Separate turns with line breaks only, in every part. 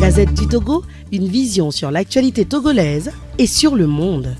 Gazette du Togo, une vision sur l'actualité togolaise et sur le monde.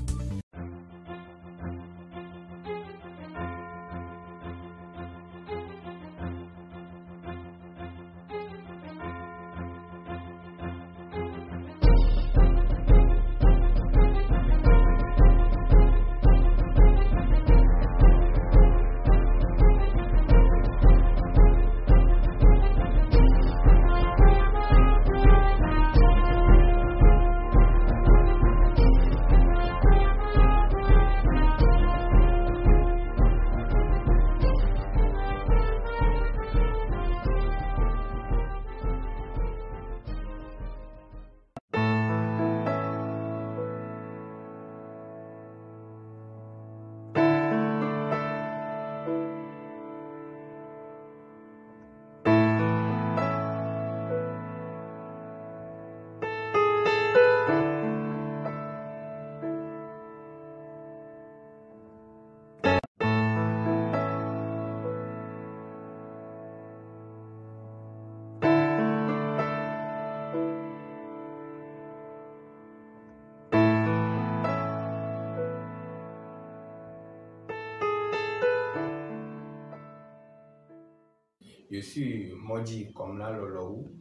Je suis Modi Komla Loloou,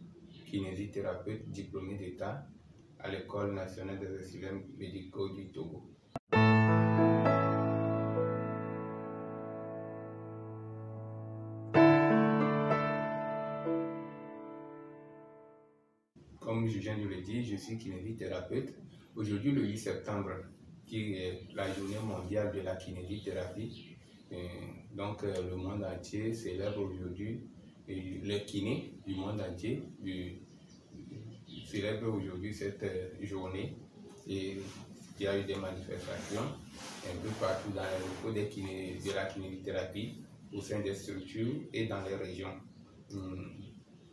kinésithérapeute diplômé d'État à l'École nationale des excellents médicaux du Togo. Comme je viens de le dire, je suis kinésithérapeute. Aujourd'hui, le 8 septembre, qui est la journée mondiale de la kinésithérapie, donc le monde entier célèbre aujourd'hui, et les kinés du monde entier célèbrent aujourd'hui cette journée. Et il y a eu des manifestations un peu partout dans les locaux de la kinésithérapie, au sein des structures et dans les régions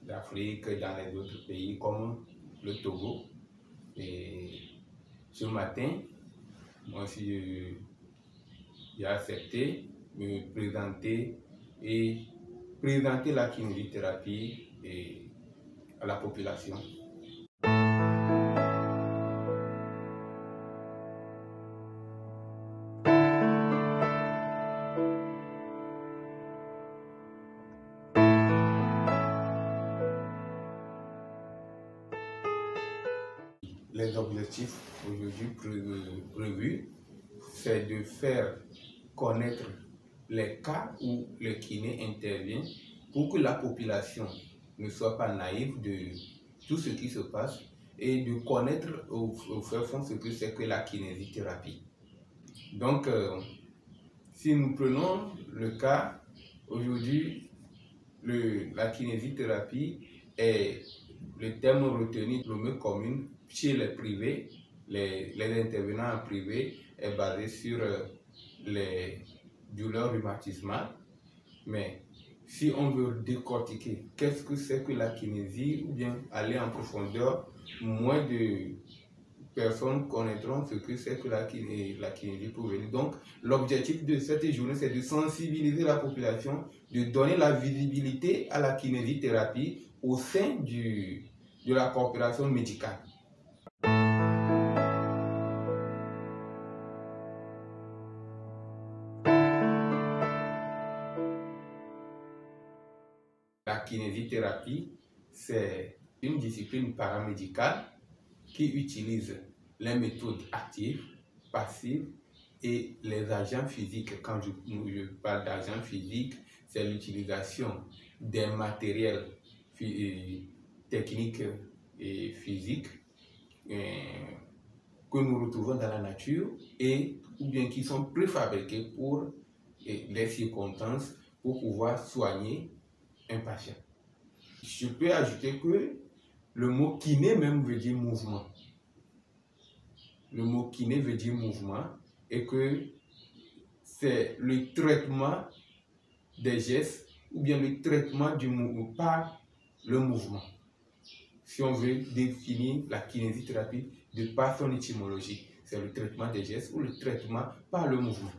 d'Afrique, dans les autres pays comme le Togo. Et ce matin, moi aussi, j'ai accepté de me présenter et présenter la kinésithérapie à la population. Les objectifs aujourd'hui prévus, c'est de faire connaître les cas où le kiné intervient pour que la population ne soit pas naïve de tout ce qui se passe et de connaître au fond ce que c'est que la kinésithérapie. Donc, si nous prenons le cas, aujourd'hui, la kinésithérapie est le terme retenu le mieux commun chez les privés. Les intervenants en privé est basé sur les douleurs rhumatismales. Mais si on veut décortiquer qu'est-ce que c'est que la kinésie, ou bien aller en profondeur, moins de personnes connaîtront ce que c'est que la kinésie pour venir. Donc, l'objectif de cette journée, c'est de sensibiliser la population, de donner la visibilité à la kinésithérapie au sein de la coopération médicale. La kinésithérapie, c'est une discipline paramédicale qui utilise les méthodes actives, passives et les agents physiques. Quand je parle d'agents physiques, c'est l'utilisation des matériels techniques et physiques que nous retrouvons dans la nature ou bien qui sont préfabriqués pour les circonstances pour pouvoir soigner un patient. Je peux ajouter que le mot kiné même veut dire mouvement. Le mot kiné veut dire mouvement et que c'est le traitement des gestes ou bien le traitement du mouvement par le mouvement. Si on veut définir la kinésithérapie de par son étymologie, c'est le traitement des gestes ou le traitement par le mouvement.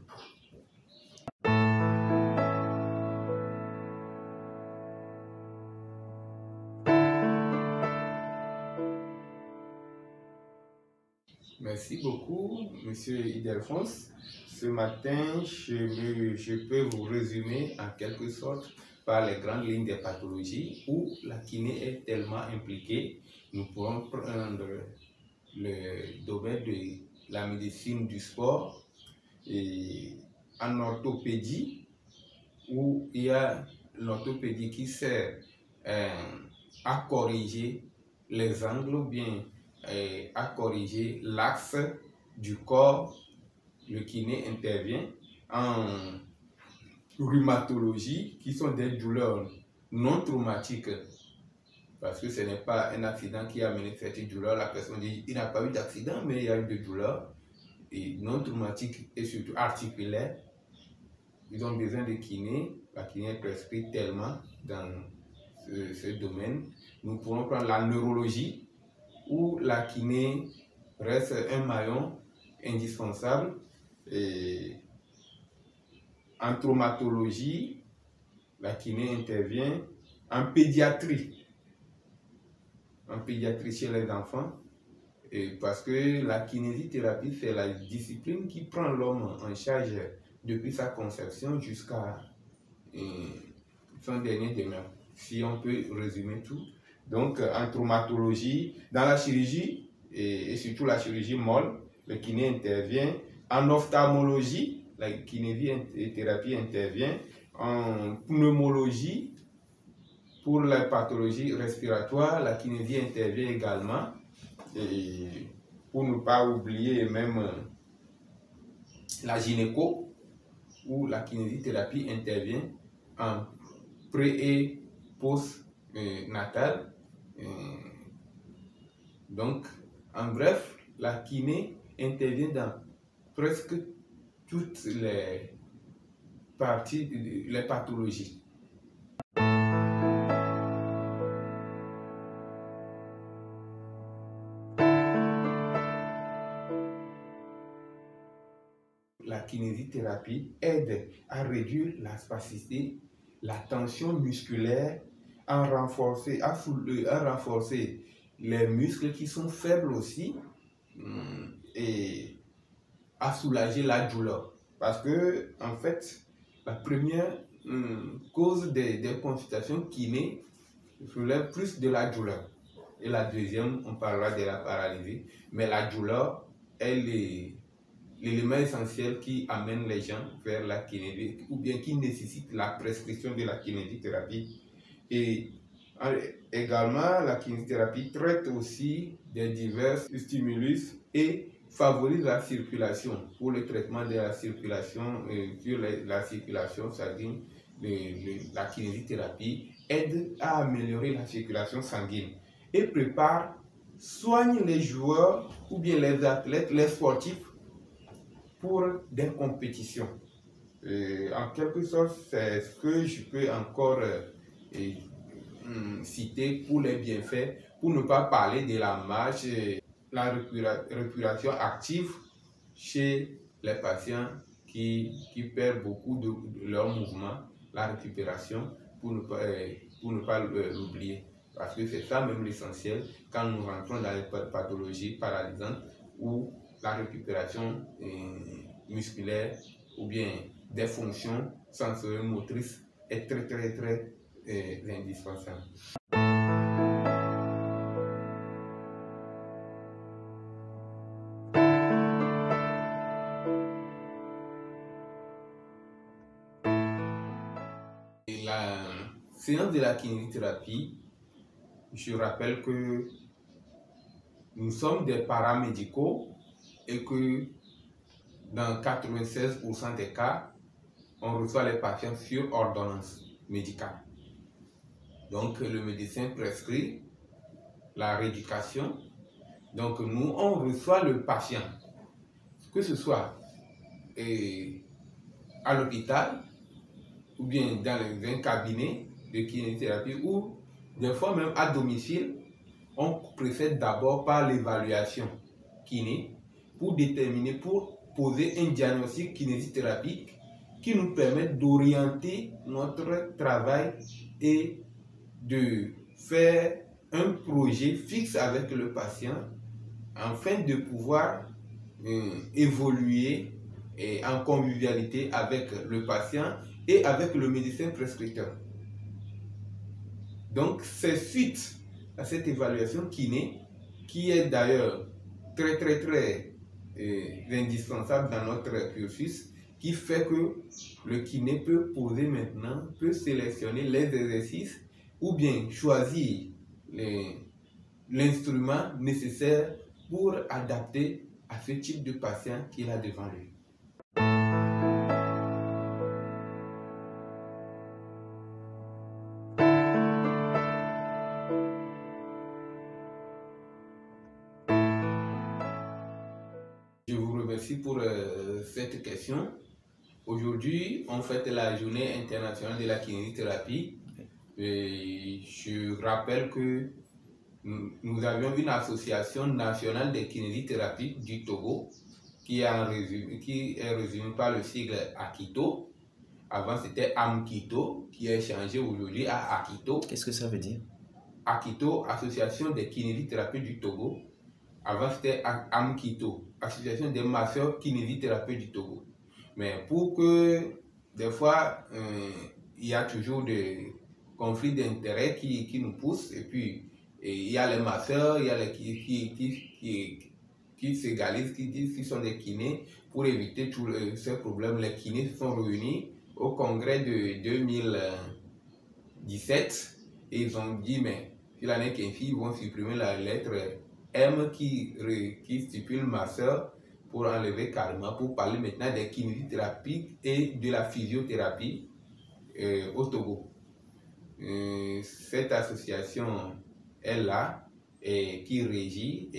Merci beaucoup, Monsieur Ildefonse. Ce matin, je peux vous résumer en quelque sorte par les grandes lignes des pathologies où la kiné est tellement impliquée. Nous pourrons prendre le domaine de la médecine du sport et en orthopédie, où il y a l'orthopédie qui sert à corriger les angles ou bien à corriger l'axe du corps. Le kiné intervient en rhumatologie, qui sont des douleurs non traumatiques, parce que ce n'est pas un accident qui a amené cette douleur. La personne dit il n'a pas eu d'accident, mais il y a eu des douleurs et non traumatiques et surtout articulaires. Ils ont besoin de kiné. La kiné est prescrite tellement dans ce domaine. Nous pourrons prendre la neurologie, où la kiné reste un maillon indispensable. Et en traumatologie, la kiné intervient. En pédiatrie chez les enfants, et parce que la kinésithérapie, c'est la discipline qui prend l'homme en charge depuis sa conception jusqu'à son dernier demeure, si on peut résumer tout. Donc en traumatologie, dans la chirurgie et surtout la chirurgie molle, le kiné intervient. En ophtalmologie, la kinésithérapie intervient. En pneumologie, pour la pathologie respiratoire, la kinésie intervient également. Et pour ne pas oublier même la gynéco, où la kinésithérapie intervient en pré- et post-natal. Donc, en bref, la kiné intervient dans presque toutes les parties, les pathologies. La kinésithérapie aide à réduire la spasticité, la tension musculaire, à renforcer les muscles qui sont faibles aussi, et à soulager la douleur. Parce que, en fait, la première cause des consultations kiné soulève plus de la douleur. Et la deuxième, on parlera de la paralysie. Mais la douleur, elle est l'élément essentiel qui amène les gens vers la kinésithérapie, ou bien qui nécessite la prescription de la kinésithérapie. Et également, la kinésithérapie traite aussi des divers stimulus et favorise la circulation. Pour le traitement de la circulation, sur la circulation sanguine, la kinésithérapie aide à améliorer la circulation sanguine et soigne les joueurs ou bien les athlètes, les sportifs pour des compétitions. En quelque sorte, c'est ce que je peux encore citer pour les bienfaits, pour ne pas parler de la marche, la récupération active chez les patients qui perdent beaucoup de leur mouvement, la récupération, pour ne pas l'oublier. Parce que c'est ça même l'essentiel quand nous rentrons dans les pathologies paralysantes où la récupération musculaire ou bien des fonctions sensorimotrices est très indispensable. Et la séance de la kinésithérapie, je rappelle que nous sommes des paramédicaux et que dans 96% des cas, on reçoit les patients sur ordonnance médicale. Donc le médecin prescrit la rééducation. Donc nous, on reçoit le patient, que ce soit à l'hôpital ou bien dans un cabinet de kinésithérapie ou des fois même à domicile. On procède d'abord par l'évaluation kiné pour poser un diagnostic kinésithérapique qui nous permet d'orienter notre travail et de faire un projet fixe avec le patient afin de pouvoir évoluer en convivialité avec le patient et avec le médecin prescripteur. Donc, c'est suite à cette évaluation kiné, qui est d'ailleurs très indispensable dans notre cursus, qui fait que le kiné peut poser maintenant, peut sélectionner les exercices ou bien choisir l'instrument nécessaire pour adapter à ce type de patient qu'il a devant lui. Je vous remercie pour cette question. Aujourd'hui, on fête la journée internationale de la kinésithérapie. Et je rappelle que nous avions une association nationale de kinésithérapie du Togo qui est résumée par le sigle AKITO. Avant, c'était AMKITO, qui est changé aujourd'hui à AKITO.
Qu'est-ce que ça veut dire?
AKITO, Association des kinésithérapeutes du Togo. Avant, c'était AMKITO, Association des masseurs kinésithérapeutes du Togo. Mais pour que, des fois, il y a toujours des conflits d'intérêts qui nous poussent, et puis il y a les masseurs, il y a les qui s'égalisent, qui disent qu'ils sont des kinés. Pour éviter tous ces problèmes, les kinés se sont réunis au congrès de 2017 et ils ont dit, mais si l'année qui suit, ils vont supprimer la lettre M qui stipule masseur pour enlever carrément, pour parler maintenant des kinésithérapies et de la physiothérapie au Togo. Cette association est là et qui régit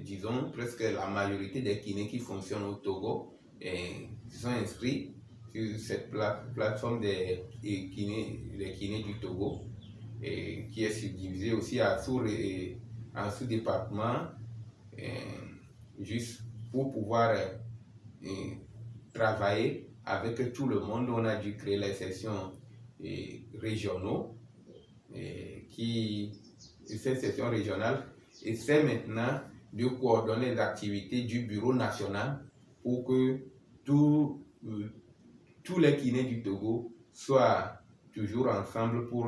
disons presque la majorité des kinés qui fonctionnent au Togo et sont inscrits sur cette plateforme des kinés du Togo et qui est subdivisée aussi en sous-départements juste pour pouvoir travailler avec tout le monde. On a dû créer les sessions régionaux ces sessions régionales essaient maintenant de coordonner les activités du bureau national pour que tous les kinés du Togo soient toujours ensemble pour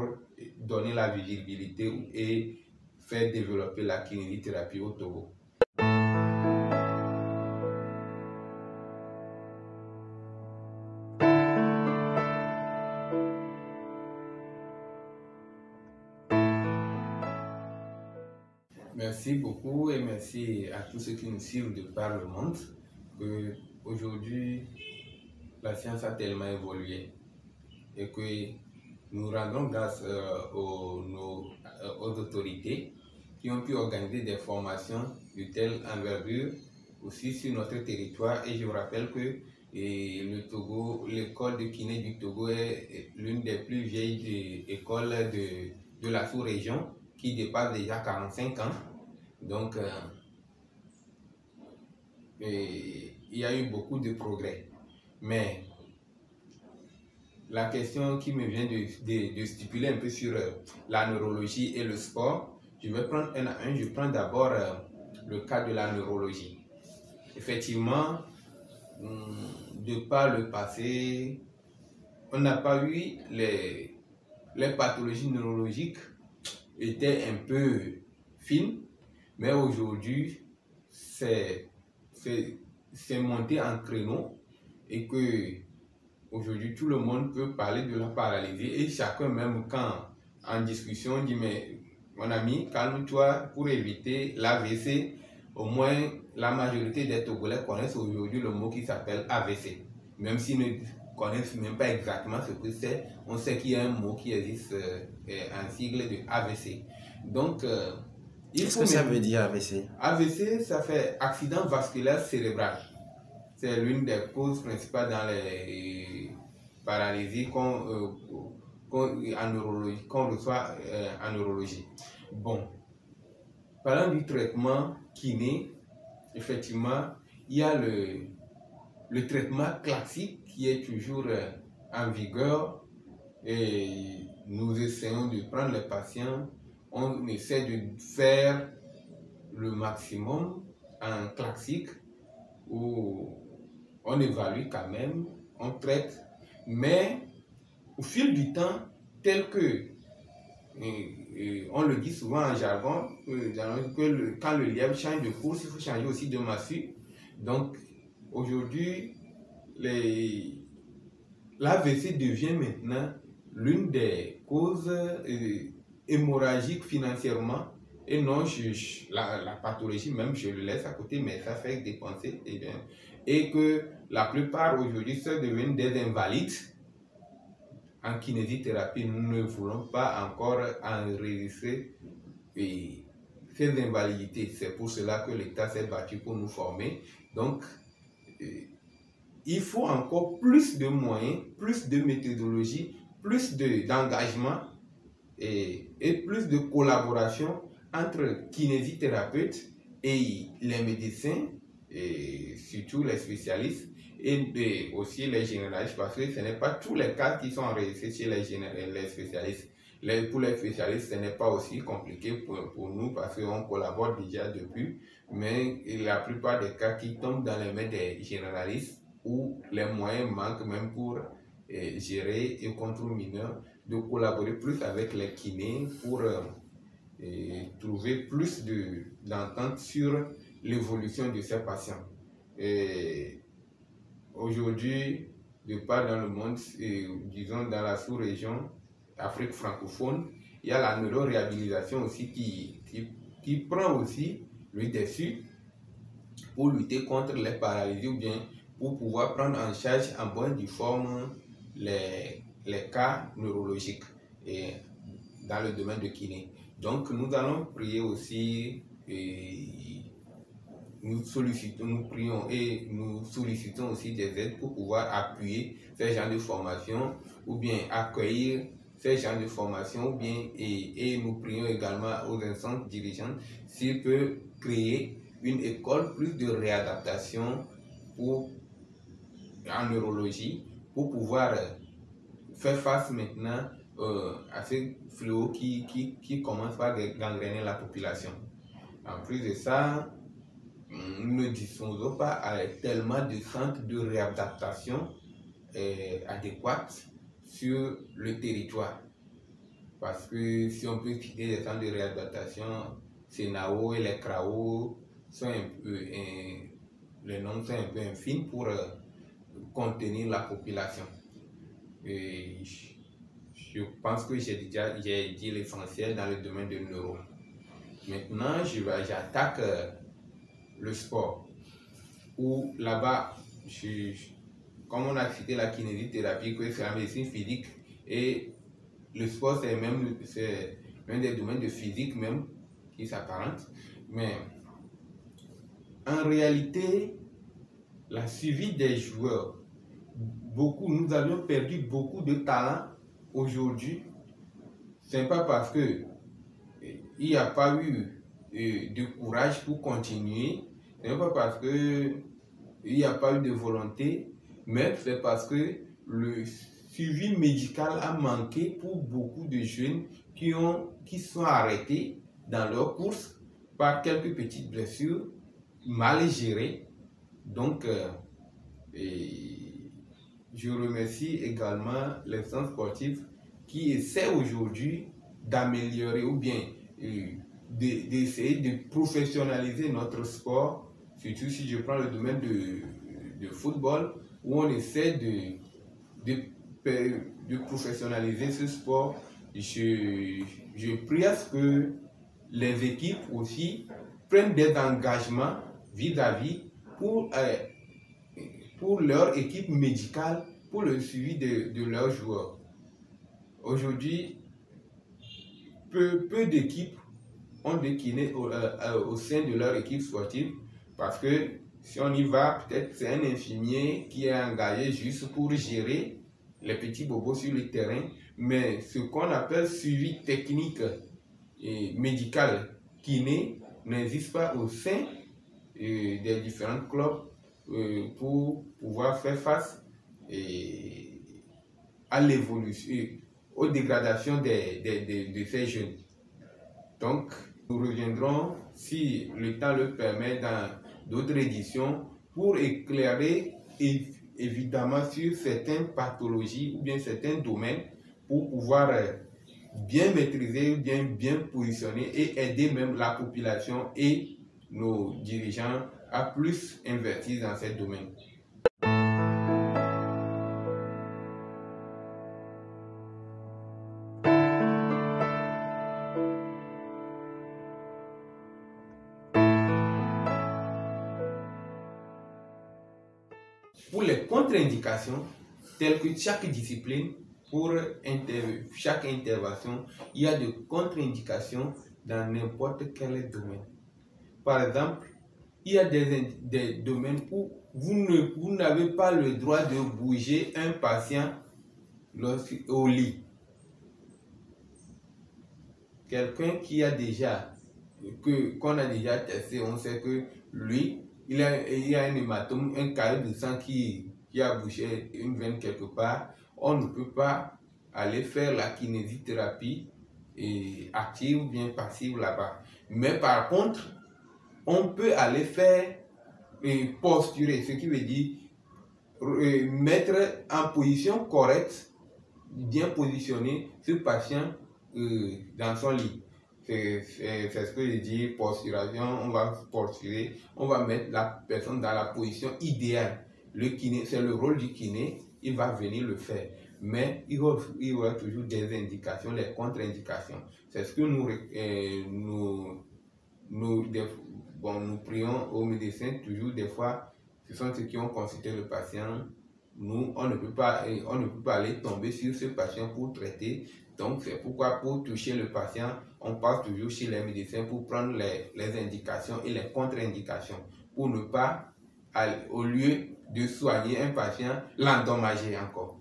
donner la visibilité et faire développer la kinésithérapie au Togo. Merci beaucoup et merci à tous ceux qui nous suivent de par le monde. Aujourd'hui, la science a tellement évolué et que nous rendons grâce aux autorités qui ont pu organiser des formations de telle envergure aussi sur notre territoire. Et je vous rappelle que le Togo, l'école de kiné du Togo est l'une des plus vieilles écoles de la sous-région qui dépasse déjà 45 ans. Donc, il y a eu beaucoup de progrès. Mais la question qui me vient de stipuler un peu sur la neurologie et le sport, je vais prendre un à un. Je prends d'abord le cas de la neurologie. Effectivement, de par le passé, on n'a pas eu les pathologies neurologiques étaient un peu fines, mais aujourd'hui, c'est monté en créneau et que aujourd'hui tout le monde peut parler de la paralysie et chacun, même quand en discussion, dit mais mon ami, calme-toi pour éviter l'AVC. Au moins, la majorité des Togolais connaissent aujourd'hui le mot qui s'appelle AVC, même s'ils ne connaissent même pas exactement ce que c'est. On sait qu'il y a un mot qui existe en sigle de AVC. Donc,
qu'est-ce que ça veut dire AVC?
AVC, ça fait accident vasculaire cérébral. C'est l'une des causes principales dans les paralysies qu'on reçoit en neurologie. Bon, parlant du traitement kiné, effectivement, il y a le traitement classique qui est toujours en vigueur et nous essayons de prendre les patients, on essaie de faire le maximum en classique où on évalue quand même, on traite, mais au fil du temps, tel que on le dit souvent en jargon, quand le lièvre change de course, il faut changer aussi de massue. Donc aujourd'hui, l'AVC devient maintenant l'une des causes hémorragiques financièrement, et non la pathologie même, je le laisse à côté, mais ça fait dépenser, et que la plupart aujourd'hui sont devenus des invalides en kinésithérapie. Nous ne voulons pas encore enregistrer ces invalidités. C'est pour cela que l'État s'est battu pour nous former. Donc, il faut encore plus de moyens, plus de méthodologie, plus d'engagement et plus de collaboration entre kinésithérapeutes et les médecins, et surtout les spécialistes, et aussi les généralistes, parce que ce n'est pas tous les cas qui sont enregistrés chez les spécialistes. Pour les spécialistes, ce n'est pas aussi compliqué pour nous parce qu'on collabore déjà depuis, mais la plupart des cas qui tombent dans les mains des généralistes, où les moyens manquent même pour gérer et contrôle mineur, de collaborer plus avec les kinés pour trouver plus d'entente sur l'évolution de ces patients. Aujourd'hui, de part dans le monde, disons dans la sous-région Afrique francophone, il y a la neuroréhabilitation aussi qui prend aussi le dessus pour lutter contre les paralysies ou bien pour pouvoir prendre en charge en bonne due forme les cas neurologiques et dans le domaine de kiné. Donc nous allons prier aussi, nous prions et nous sollicitons aussi des aides pour pouvoir appuyer ces genres de formation ou bien accueillir ces genres de formation, ou bien et nous prions également aux instances dirigeantes s'ils peuvent créer une école plus de réadaptation en neurologie pour pouvoir faire face maintenant à ces fléaux qui commencent par gangréner la population. En plus de ça, nous ne disposons pas tellement de centres de réadaptation adéquats sur le territoire. Parce que si on peut citer des centres de réadaptation, Senao et les CRAO sont les noms sont un peu infimes pour contenir la population. Et je pense que j'ai dit l'essentiel dans le domaine de neuro. Maintenant, j'attaque le sport, où là-bas, comme on a cité la kinésithérapie, que c'est la médecine physique, et le sport c'est l'un des domaines de physique même qui s'apparente, mais en réalité, la suivi des joueurs, nous avions perdu beaucoup de talents aujourd'hui. Ce n'est pas parce que il n'y a pas eu de courage pour continuer, ce n'est pas parce que il n'y a pas eu de volonté, mais c'est parce que le suivi médical a manqué pour beaucoup de jeunes qui sont arrêtés dans leur course par quelques petites blessures mal gérées. Donc, je remercie également les centres sportifs qui essaient aujourd'hui d'améliorer ou bien d'essayer de professionnaliser notre sport, surtout si je prends le domaine de football, où on essaie de professionnaliser ce sport. Je prie à ce que les équipes aussi prennent des engagements vis-à-vis pour leur équipe médicale, pour le suivi de leurs joueurs. Aujourd'hui, peu d'équipes ont des kinés au sein de leur équipe sportive, parce que si on y va, peut-être c'est un infirmier qui est engagé juste pour gérer les petits bobos sur le terrain, mais ce qu'on appelle suivi technique et médical kiné n'existe pas au sein des différents clubs pour pouvoir faire face à l'évolution, aux dégradations de ces jeunes. Donc, Nous reviendrons, si le temps le permet, dans d'autres éditions pour éclairer évidemment sur certaines pathologies ou bien certains domaines pour pouvoir bien maîtriser, bien positionner et aider même la population et nos dirigeants à plus investir dans ces domaines. Pour les contre-indications, telles que chaque discipline, pour chaque intervention, il y a des contre-indications dans n'importe quel domaine. Par exemple, il y a des domaines où vous n'avez pas le droit de bouger un patient au lit. Quelqu'un qui a déjà, qu'on a déjà testé, on sait que lui, il a un hématome, un carré de sang qui a bouché une veine quelque part. On ne peut pas aller faire la kinésithérapie active ou bien passive là-bas. Mais par contre, on peut aller faire posturer, ce qui veut dire mettre en position correcte, bien positionner ce patient dans son lit. C'est ce que je dis, posturation. On va posturer, on va mettre la personne dans la position idéale. Le kiné, c'est le rôle du kiné, il va venir le faire. Mais il y aura toujours des indications, les contre-indications. C'est ce que nous prions aux médecins toujours des fois. Ce sont ceux qui ont consulté le patient. Nous, on ne peut pas aller tomber sur ce patient pour traiter. Donc, c'est pourquoi pour toucher le patient, on passe toujours chez les médecins pour prendre les indications et les contre-indications. Pour ne pas, au lieu de soigner un patient, l'endommager encore.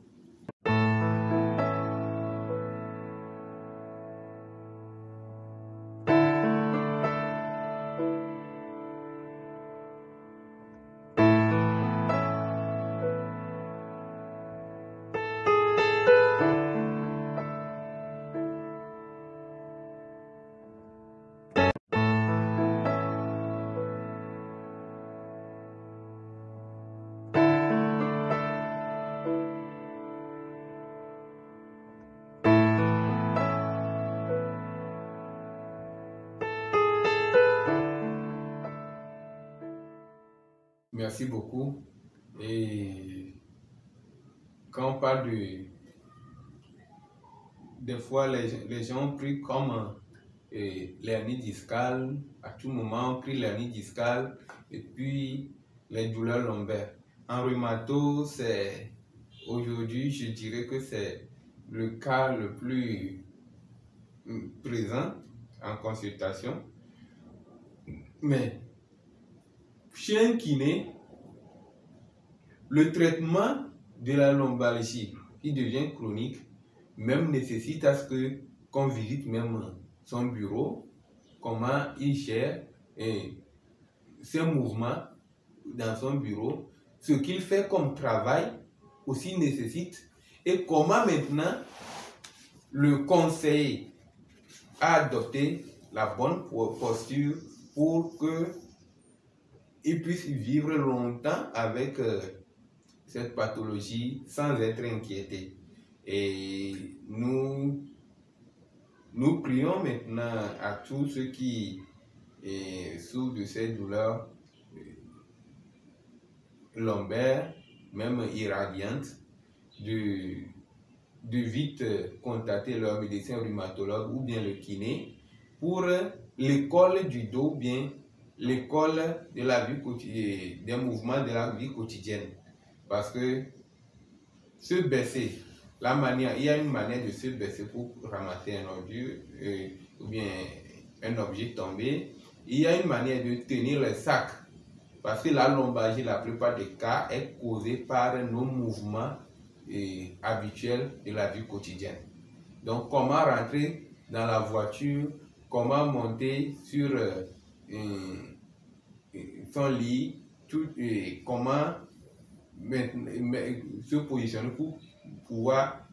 Merci beaucoup. Et quand on parle des fois, les gens ont pris comme l'hernie discale, à tout moment, on pris l'hernie discale et puis les douleurs lombaires. En rhumato, aujourd'hui, je dirais que c'est le cas le plus présent en consultation. Mais chez un kiné, le traitement de la lombalgie qui devient chronique même nécessite à ce qu'on visite même son bureau, comment il gère ses mouvements dans son bureau, ce qu'il fait comme travail aussi nécessite, et comment maintenant le conseiller à adopter la bonne posture pour qu'il puisse vivre longtemps avec cette pathologie sans être inquiété. Et nous prions maintenant à tous ceux qui souffrent de ces douleurs lombaires, même irradiantes, de vite contacter leur médecin rhumatologue ou bien le kiné pour l'école du dos, bien l'école de la vie quotidienne, des mouvements de la vie quotidienne. Parce que se baisser, il y a une manière de se baisser pour ramasser un ordure ou bien un objet tombé. Il y a une manière de tenir le sac. Parce que la lombalgie, la plupart des cas, est causée par nos mouvements habituels de la vie quotidienne. Donc, comment rentrer dans la voiture, comment monter sur son lit, comment se positionner pour pouvoir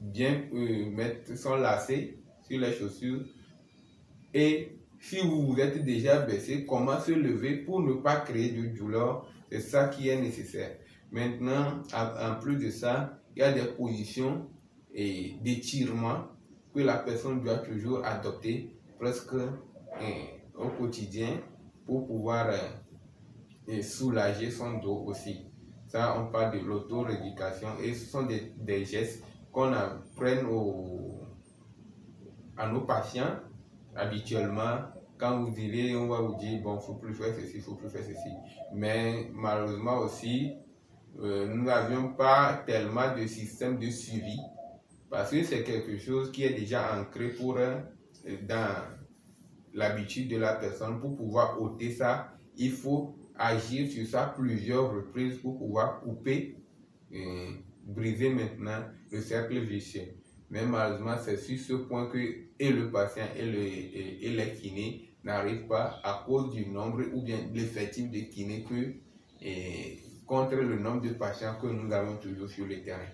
bien mettre son lacet sur les chaussures Et si vous vous êtes déjà blessé, comment se lever pour ne pas créer de douleur? C'est ça qui est nécessaire. Maintenant, en plus de ça, il y a des positions d'étirement que la personne doit toujours adopter presque au quotidien pour pouvoir soulager son dos aussi. Ça, on parle de l'auto-rééducation et ce sont des gestes qu'on apprend à nos patients habituellement. Quand vous direz, on va vous dire, bon, faut plus faire ceci, faut plus faire ceci. Mais malheureusement aussi, nous n'avions pas tellement de système de suivi parce que c'est quelque chose qui est déjà ancré dans l'habitude de la personne. Pour pouvoir ôter ça, il faut agir sur ça plusieurs reprises pour pouvoir couper, briser maintenant le cercle vicieux. Mais malheureusement, c'est sur ce point que et le patient et les kinés n'arrivent pas à cause du nombre ou bien l'effectif de kinés contre le nombre de patients que nous avons toujours sur le terrain.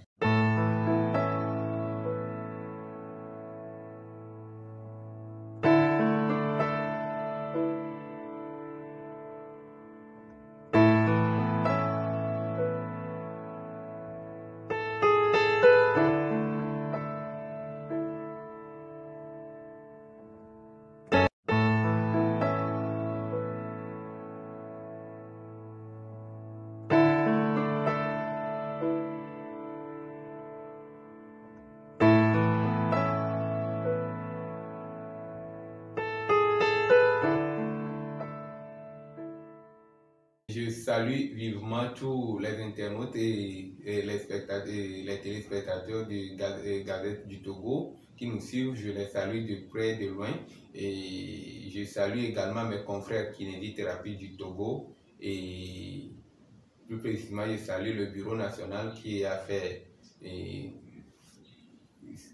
Je salue vivement tous les internautes et les téléspectateurs de Gazette du Togo qui nous suivent. Je les salue de près et de loin. Et je salue également mes confrères kinésithérapie du Togo. Et plus précisément, je salue le Bureau national qui a fait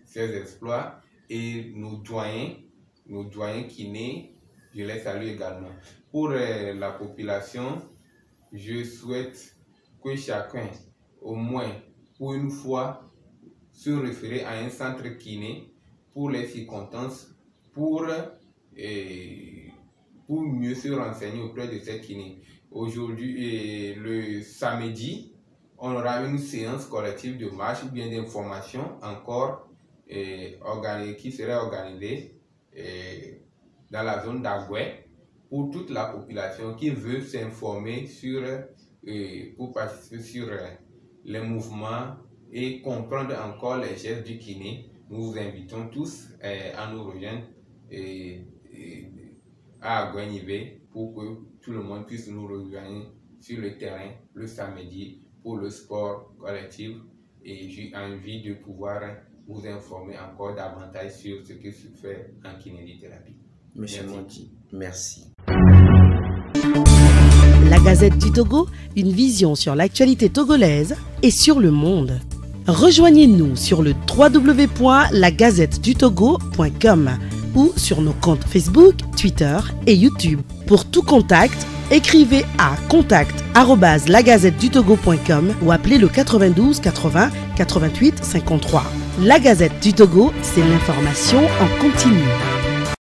ses exploits. Et nos doyens kinés, je les salue également. Pour la population, je souhaite que chacun, au moins pour une fois, se référer à un centre kiné pour les circonstances, pour mieux se renseigner auprès de ces kinés. Aujourd'hui, le samedi, on aura une séance collective de marche ou bien d'information encore qui sera organisée dans la zone d'Agoué, pour toute la population qui veut s'informer pour participer sur les mouvements et comprendre encore les gestes du kiné. Nous vous invitons tous à nous rejoindre à Agoué pour que tout le monde puisse nous rejoindre sur le terrain le samedi pour le sport collectif. Et j'ai envie de pouvoir vous informer encore davantage sur ce qui se fait en kinésithérapie.
Monsieur Mondi, merci.
La Gazette du Togo, une vision sur l'actualité togolaise et sur le monde. Rejoignez-nous sur le www.lagazettedutogo.com ou sur nos comptes Facebook, Twitter et YouTube. Pour tout contact, écrivez à contact@lagazettedutogo.com ou appelez le 92 80 88 53. La Gazette du Togo, c'est l'information en continu.